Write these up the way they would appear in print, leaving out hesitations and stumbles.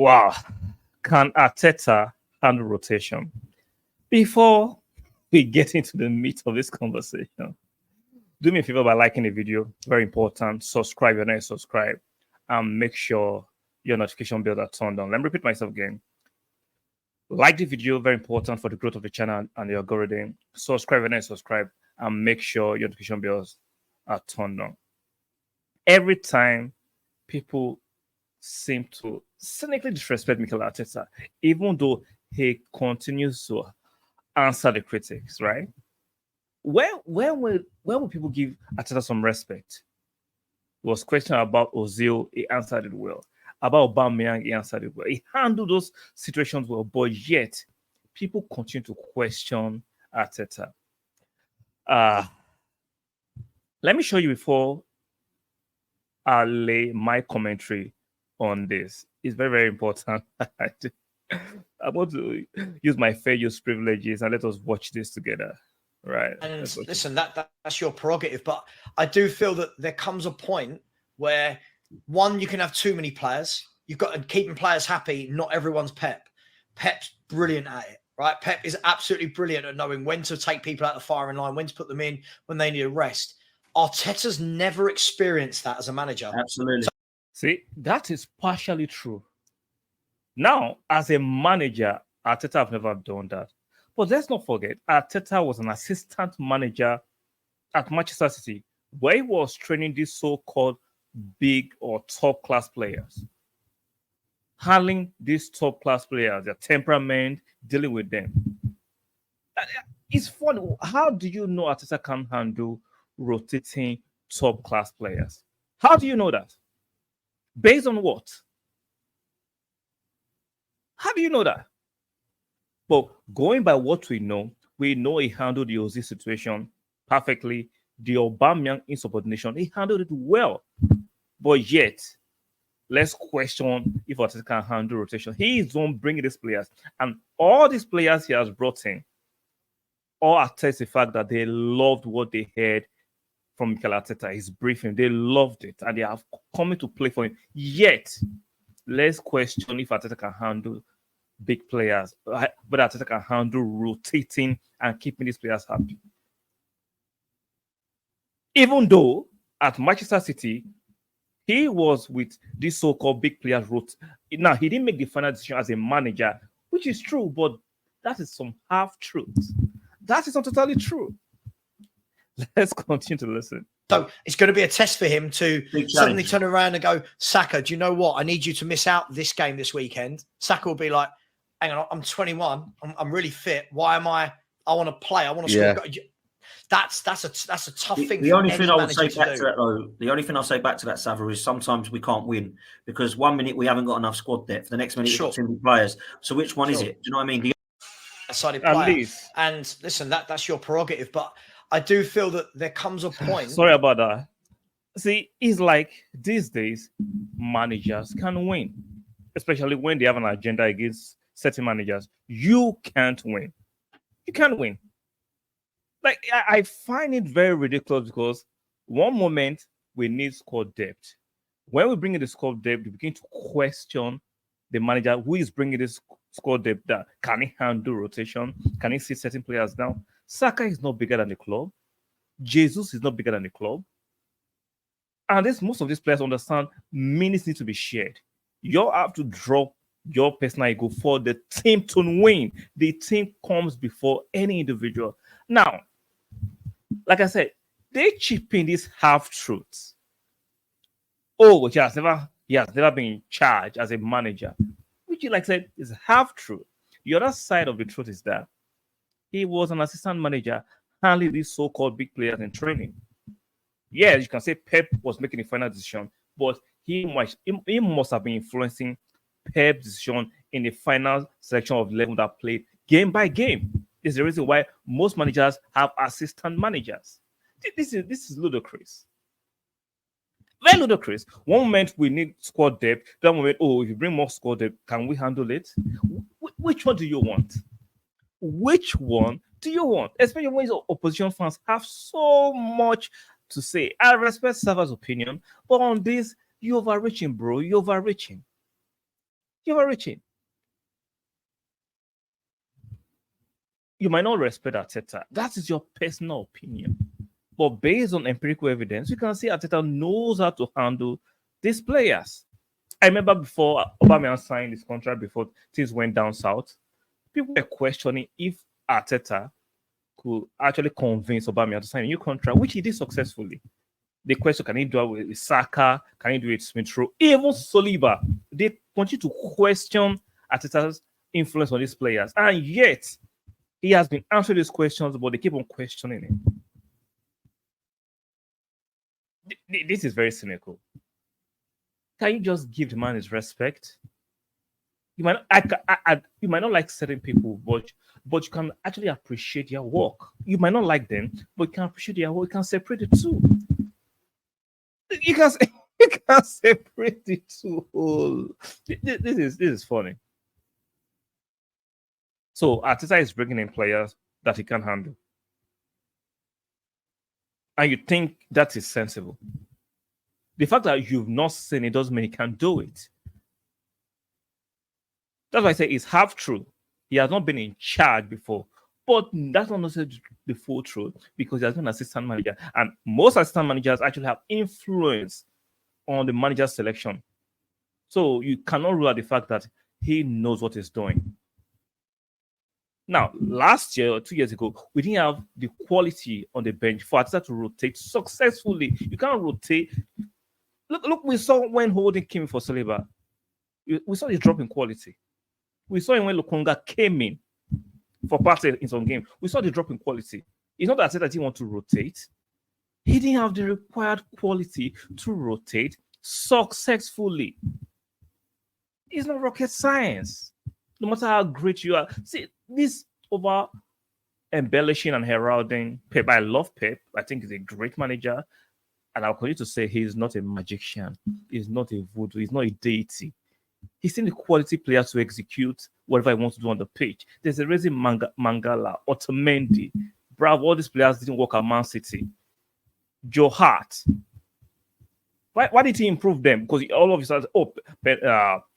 Wow. Can Arteta handle rotation? Before we get into the meat of this conversation, do me a favor by liking the video. Very important. Subscribe if you're not subscribed. And make sure your notification bells are turned on. Let me repeat myself again. Like the video, very important for the growth of the channel and the algorithm. Subscribe if you're not subscribed. And make sure your notification bells are turned on. Every time people seem to cynically disrespect Mikel Arteta, even though he continues to answer the critics, right? When will people give Arteta some respect? It was question about Ozil, he answered it well. About Aubameyang, he answered it well. He handled those situations well, but yet people continue to question Arteta. Let me show you before I lay my commentary on this. It's very, very important. I want to use my fair use privileges and let us watch this together. Right. And listen, that's your prerogative. But I do feel that there comes a point where, one, you can have too many players. You've got to keeping players happy. Not everyone's Pep. Pep's brilliant at it, right? Pep is absolutely brilliant at knowing when to take people out of the firing line, when to put them in, when they need a rest. Arteta's never experienced that as a manager. Absolutely. See, that is partially true. Now, as a manager, Arteta have never done that. But let's not forget, Arteta was an assistant manager at Manchester City, where he was training these so-called big or top-class players. Handling these top-class players, their temperament, dealing with them. It's funny. How do you know Arteta can handle rotating top-class players? How do you know that? Based on what? How do you know that? But going by what we know he handled the Ozil situation perfectly. The Aubameyang insubordination, he handled it well. But yet, let's question if Arteta can handle rotation. He is the one bringing these players. And all these players he has brought in all attest the fact that they loved what they heard from Mikel Arteta, his briefing. They loved it, and they have come to play for him. Yet, let's question if Arteta can handle big players, but Arteta can handle rotating and keeping these players happy. Even though at Manchester City, he was with these so-called big players. Now, he didn't make the final decision as a manager, which is true, but that is some half-truth. That is not totally true. Let's continue to listen. So it's going to be a test for him to suddenly turn around and go, Saka, do you know what? I need you to miss out this game this weekend. Saka will be like, hang on, I'm 21. I'm really fit. Why am I want to play. I want to score. That's a tough thing. The only thing I would say back to that, though, the only thing I'll say back to that, Sava, is sometimes we can't win because 1 minute we haven't got enough squad depth. The next minute we've got too many players. So which one is it? Do you know what I mean? Sided player. And listen, that's your prerogative. But I do feel that there comes a point. Sorry about that. See, it's like these days, managers can win, especially when they have an agenda against certain managers. You can't win. You can't win. Like, I find it very ridiculous because one moment we need squad depth. When we bring in the squad depth, we begin to question the manager who is bringing this squad depth. That can he handle rotation? Can he see certain players down? Saka is not bigger than the club. Jesus is not bigger than the club. And most of these players understand minutes need to be shared. You have to drop your personal ego for the team to win. The team comes before any individual. Now, like I said, they chip in these half-truths. Oh, he has never been in charge as a manager, which, like I said, is half-truth. The other side of the truth is that he was an assistant manager handling these so-called big players in training. Yes, you can say Pep was making the final decision, but he must have been influencing Pep's decision in the final selection of 11 that played game by game. This is the reason why most managers have assistant managers. This is ludicrous. Very ludicrous. One moment we need squad depth. That moment, if you bring more squad depth, can we handle it? Which one do you want? Which one do you want? Especially when your opposition fans have so much to say. I respect Sava's opinion, but on this, you're overreaching, bro. You're overreaching. You're overreaching. You might not respect Arteta. That is your personal opinion. But based on empirical evidence, you can see Arteta knows how to handle these players. I remember before Aubameyang signed his contract, before things went down south, people were questioning if Arteta could actually convince Aubameyang to sign a new contract, which he did successfully. The question, can he do it with Saka? Can he do it with Smith Rowe? Even Saliba, they continue to question Arteta's influence on these players. And yet, he has been answering these questions, but they keep on questioning him. This is very cynical. Can you just give the man his respect? You might you might not like certain people, but you can actually appreciate their work. You might not like them, but you can appreciate their work. You can separate the two. You can separate the two. This is funny. So Arteta is bringing in players that he can handle, and you think that is sensible. The fact that you've not seen it doesn't mean he can't do it. That's why I say it's half true. He has not been in charge before, but that's not necessarily the full truth, because he has been an assistant manager, and most assistant managers actually have influence on the manager's selection. So you cannot rule out the fact that he knows what he's doing. Now, last year or 2 years ago, we didn't have the quality on the bench for Arteta to rotate successfully. You can't rotate. Look, we saw when Holding came for Saliba. We saw the drop in quality. We saw it when Lokonga came in for Partey in some game. We saw the drop in quality. It's not that he want to rotate. He didn't have the required quality to rotate successfully. It's not rocket science. No matter how great you are. See, this over embellishing and heralding Pep. I love Pep. I think he's a great manager. And I'll continue to say he's not a magician. He's not a voodoo. He's not a deity. He's seen the quality players to execute whatever he wants to do on the pitch. There's a reason Mangala, Otamendi, Bravo, all these players didn't work at Man City. Joe Hart. Why did he improve them? Because all of a sudden,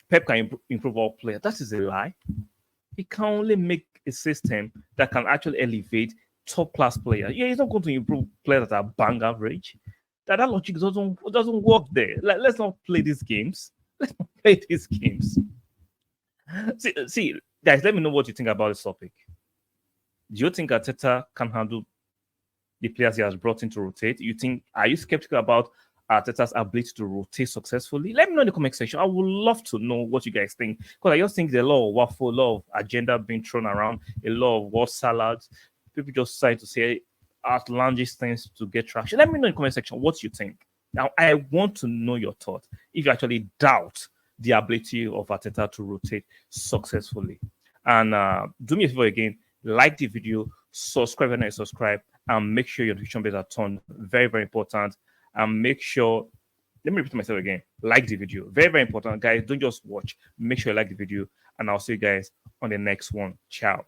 Pep can improve all players. That is a lie. He can only make a system that can actually elevate top-class players. Yeah, he's not going to improve players that are bang average. That logic doesn't work there. Let's not play these games. Let's not play these games. See, guys, let me know what you think about this topic. Do you think Arteta can handle the players he has brought in to rotate? Are you skeptical about Arteta's ability to rotate successfully? Let me know in the comment section. I would love to know what you guys think, because I just think there's a lot of waffle, a lot of agenda being thrown around, a lot of word salads. People just decide to say outlandish things to get traction. Let me know in the comment section what you think. Now, I want to know your thoughts if you actually doubt the ability of Arteta to rotate successfully. And do me a favor again, like the video, subscribe when I subscribe, and make sure your notification bells are turned. Very, very important. And make sure, let me repeat myself again, like the video. Very, very important. Guys, don't just watch. Make sure you like the video, and I'll see you guys on the next one. Ciao.